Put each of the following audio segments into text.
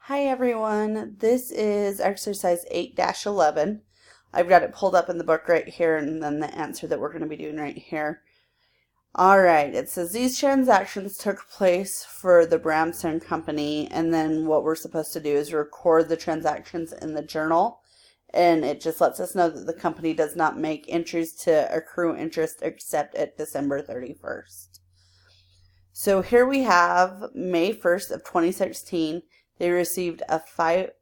Hi everyone, this is exercise 8-11. I've got it pulled up in the book right here and then the answer that we're going to be doing right here. Alright, it says these transactions took place for the Bramson Company, and then what we're supposed to do is record the transactions in the journal, and it just lets us know that the company does not make entries to accrue interest except at December 31st. So here we have May 1st of 2016. They received a $5,000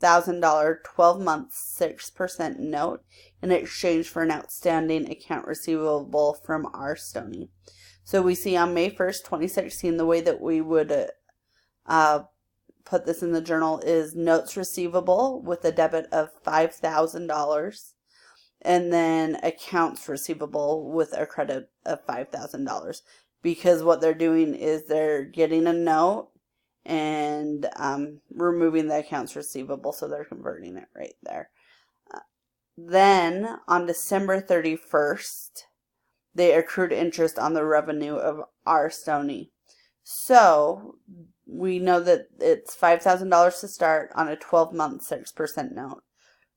12-month 6% note in exchange for an outstanding account receivable from R. Stoney. So we see on May 1st, 2016, the way that we would put this in the journal is notes receivable with a debit of $5,000 and then accounts receivable with a credit of $5,000. Because what they're doing is they're getting a note and removing the accounts receivable, so they're converting it right there. Then on December 31st, they accrued interest on the revenue of R. Stoney. So we know that it's $5,000 to start on a 12-month 6% note.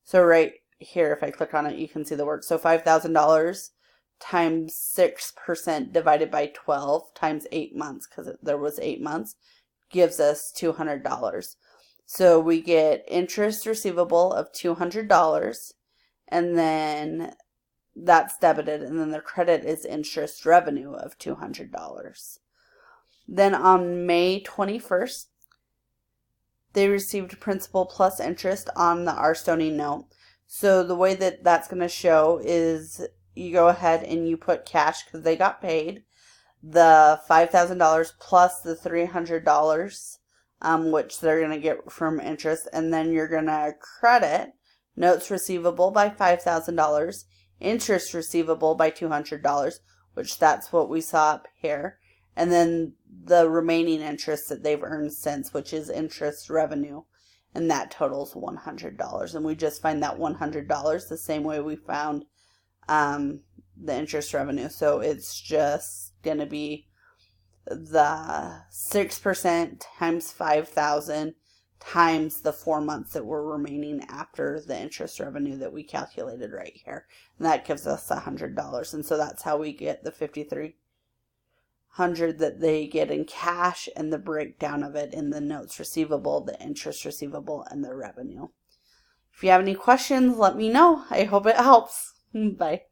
So right here, if I click on it, you can see the work. So $5,000 times 6% divided by 12 times 8 months, because there was 8 months, gives us $200. So we get interest receivable of $200, and then that's debited, and then the credit is interest revenue of $200. Then on May 21st, they received principal plus interest on the R. Stoney note. So the way that that's going to show is you go ahead and you put cash because they got paid, the $5,000 plus the $300, which they're going to get from interest, and then you're going to credit notes receivable by $5,000, interest receivable by $200, which that's what we saw up here, and then the remaining interest that they've earned since, which is interest revenue, and that totals $100. And we just find that $100 the same way we found the interest revenue. So it's just going to be the 6% times 5,000 times the 4 months that were remaining after the interest revenue that we calculated right here. And that gives us $100. And so that's how we get the $5,300 that they get in cash, and the breakdown of it in the notes receivable, the interest receivable, and the revenue. If you have any questions, let me know. I hope it helps. Bye.